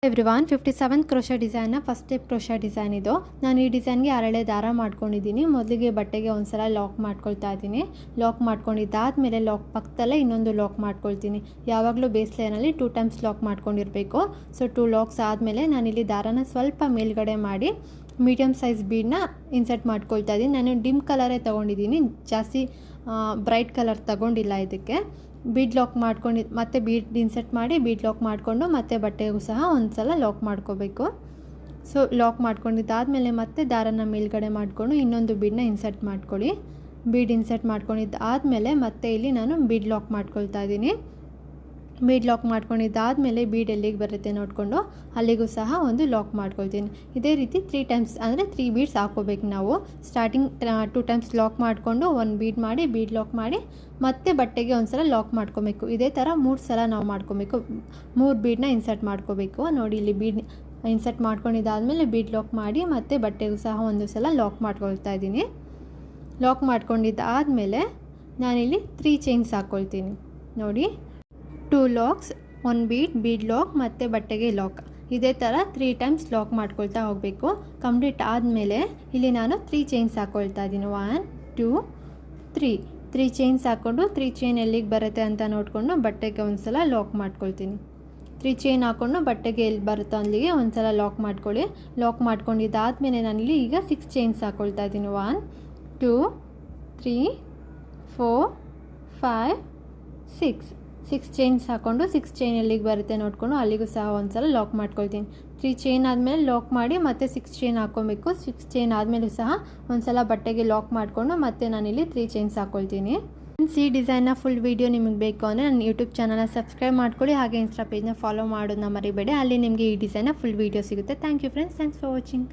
Everyone 57th crochet ಡಿಸೈನ್ನ first step crochet design ಇದು. ನಾನು ಈ ಡಿಸೈನ್ಗೆ ಅರಳೆ ದಾರ ಮಾಡ್ಕೊಂಡಿದ್ದೀನಿ. ಮೊದಲಿಗೆ ಬಟ್ಟೆಗೆ ಒಂದ್ಸಲ ಲಾಕ್ ಮಾಡ್ಕೊಳ್ತಾ ಇದ್ದೀನಿ. ಲಾಕ್ ಮಾಡ್ಕೊಂಡಿದ್ದಾದಮೇಲೆ ಲಾಕ್ ಪಕ್ಕದಲ್ಲೇ ಇನ್ನೊಂದು ಲಾಕ್ ಮಾಡ್ಕೊಳ್ತೀನಿ. ಯಾವಾಗಲೂ ಬೇಸ್ ಲೈನಲ್ಲಿ 2 ಟೈಮ್ಸ್ ಲಾಕ್ ಮಾಡ್ಕೊಂಡಿರಬೇಕು. ಸೊ 2 ಲಾಕ್ಸ್ ಆದಮೇಲೆ ನಾನಿಲ್ಲಿ ದಾರನ ಸ್ವಲ್ಪ ಮೇಲ್ಗಡೆ ಮಾಡಿ ಮೀಡಿಯಮ್ ಸೈಜ್ ಬೀಡನ್ನ ಇನ್ಸರ್ಟ್ ಮಾಡ್ಕೊಳ್ತಾ ಇದ್ದೀನಿ. ನಾನು ಡಿಮ್ ಕಲರೇ ತೊಗೊಂಡಿದ್ದೀನಿ, ಜಾಸ್ತಿ ಬ್ರೈಟ್ ಕಲರ್ ತಗೊಂಡಿಲ್ಲ. ಇದಕ್ಕೆ ಬೀಡ್ ಲಾಕ್ ಮಾಡ್ಕೊಂಡು ಮತ್ತೆ ಬೀಡ್ ಇನ್ಸರ್ಟ್ ಮಾಡಿ ಬೀಡ್ ಲಾಕ್ ಮಾಡಿಕೊಂಡು ಮತ್ತೆ ಬಟ್ಟೆಗೂ ಸಹ ಒಂದು ಸಲ ಲಾಕ್ ಮಾಡ್ಕೋಬೇಕು. ಸೊ ಲಾಕ್ ಮಾಡ್ಕೊಂಡಿದ್ದಾದಮೇಲೆ ಮತ್ತೆ ದಾರನ ಮೇಲ್ಗಡೆ ಮಾಡಿಕೊಂಡು ಇನ್ನೊಂದು ಬೀಡನ್ನ ಇನ್ಸರ್ಟ್ ಮಾಡ್ಕೊಳ್ಳಿ. ಬೀಡ್ ಇನ್ಸರ್ಟ್ ಮಾಡ್ಕೊಂಡಿದ್ದಾದಮೇಲೆ ಮತ್ತೆ ಇಲ್ಲಿ ನಾನು ಬೀಡ್ ಲಾಕ್ ಮಾಡ್ಕೊಳ್ತಾ ಇದ್ದೀನಿ. ಬೀಡ್ ಲಾಕ್ ಮಾಡ್ಕೊಂಡಿದ್ದಾದಮೇಲೆ ಬೀಡ್ ಎಲ್ಲಿಗೆ ಬರುತ್ತೆ ನೋಡಿಕೊಂಡು ಅಲ್ಲಿಗೂ ಸಹ ಒಂದು ಲಾಕ್ ಮಾಡ್ಕೊಳ್ತೀನಿ. ಇದೇ ರೀತಿ 3 ಟೈಮ್ಸ್ ಅಂದರೆ 3 ಬೀಡ್ಸ್ ಹಾಕೋಬೇಕು ನಾವು. ಸ್ಟಾರ್ಟಿಂಗ್ 2 ಟೈಮ್ಸ್ ಲಾಕ್ ಮಾಡಿಕೊಂಡು 1 ಬೀಡ್ ಮಾಡಿ ಬೀಡ್ ಲಾಕ್ ಮಾಡಿ ಮತ್ತೆ ಬಟ್ಟೆಗೆ ಒಂದು ಸಲ ಲಾಕ್ ಮಾಡ್ಕೊಬೇಕು. ಇದೇ ಥರ 3 ಸಲ ನಾವು ಮಾಡ್ಕೊಬೇಕು. 3 ಬೀಡನ್ನ ಇನ್ಸರ್ಟ್ ಮಾಡ್ಕೋಬೇಕು. ನೋಡಿ ಇಲ್ಲಿ ಬೀಡ್ ಇನ್ಸರ್ಟ್ ಮಾಡ್ಕೊಂಡಿದ್ದಾದಮೇಲೆ ಬೀಡ್ ಲಾಕ್ ಮಾಡಿ ಮತ್ತೆ ಬಟ್ಟೆಗೂ ಸಹ ಒಂದು ಸಲ ಲಾಕ್ ಮಾಡ್ಕೊಳ್ತಾ ಇದ್ದೀನಿ. ಲಾಕ್ ಮಾಡ್ಕೊಂಡಿದ್ದಾದಮೇಲೆ ನಾನಿಲ್ಲಿ 3 ಚೈನ್ಸ್ ಹಾಕ್ಕೊಳ್ತೀನಿ. ನೋಡಿ 2 ಲಾಕ್ಸ್, 1 ಬೀಡ್ ಲಾಕ್ ಮತ್ತು ಬಟ್ಟೆಗೆ ಲಾಕ್. ಇದೇ ಥರ 3 ಟೈಮ್ಸ್ ಲಾಕ್ ಮಾಡ್ಕೊಳ್ತಾ ಹೋಗಬೇಕು. ಕಂಪ್ಲೀಟ್ ಆದಮೇಲೆ ಇಲ್ಲಿ ನಾನು 3 ಚೈನ್ಸ್ ಹಾಕ್ಕೊಳ್ತಾ ಇದ್ದೀನಿ. 1 2 3 ಚೈನ್ಸ್ ಹಾಕ್ಕೊಂಡು 3 ಚೈನ್ ಎಲ್ಲಿಗೆ ಬರುತ್ತೆ ಅಂತ ನೋಡಿಕೊಂಡು ಬಟ್ಟೆಗೆ ಒಂದು ಸಲ ಲಾಕ್ ಮಾಡ್ಕೊಳ್ತೀನಿ. 3 ಚೈನ್ ಹಾಕ್ಕೊಂಡು ಬಟ್ಟೆಗೆ ಎಲ್ಲಿ ಬರುತ್ತೋ ಅಲ್ಲಿಗೆ ಒಂದು ಸಲ ಲಾಕ್ ಮಾಡ್ಕೊಳ್ಳಿ. ಲಾಕ್ ಮಾಡ್ಕೊಂಡಿದ್ದಾದಮೇಲೆ ನಾನಿಲ್ಲಿ ಈಗ 6 ಚೈನ್ಸ್ ಹಾಕ್ಕೊಳ್ತಾ ಇದ್ದೀನಿ. 1 2 3 4 5 6 ಚೈನ್ಸ್ ಹಾಕ್ಕೊಂಡು 6 ಚೈನ್ ಎಲ್ಲಿಗೆ ಬರುತ್ತೆ ನೋಡಿಕೊಂಡು ಅಲ್ಲಿಗೂ ಸಹ ಒಂದು ಸಲ ಲಾಕ್ ಮಾಡ್ಕೊಳ್ತೀನಿ. 3 ಚೈನ್ ಆದಮೇಲೆ ಲಾಕ್ ಮಾಡಿ ಮತ್ತೆ 6 ಚೈನ್ ಹಾಕ್ಕೊಬೇಕು. 6 ಚೈನ್ ಆದಮೇಲೂ ಸಹ ಒಂದು ಸಲ ಬಟ್ಟೆಗೆ ಲಾಕ್ ಮಾಡಿಕೊಂಡು ಮತ್ತೆ ನಾನಿಲ್ಲಿ 3 ಚೈನ್ಸ್ ಹಾಕ್ಕೊಳ್ತೀನಿ. ಈ ಡಿಸೈನ್ನ ಫುಲ್ ವೀಡಿಯೋ ನಿಮಗೆ ಬೇಕು ಅಂದರೆ ನನ್ನ ಯೂಟ್ಯೂಬ್ ಚಾನಲ್ನ ಸಬ್ಸ್ಕ್ರೈಬ್ ಮಾಡ್ಕೊಳ್ಳಿ. ಹಾಗೆ ಇನ್ಸ್ಟಾ ಪೇಜ್ನ ಫಾಲೋ ಮಾಡೋದನ್ನ ಮರಿಬೇಡಿ. ಅಲ್ಲಿ ನಿಮಗೆ ಈ ಡಿಸೈನ್ನ ಫುಲ್ ವೀಡಿಯೋ ಸಿಗುತ್ತೆ. Thank you friends. Thanks for watching.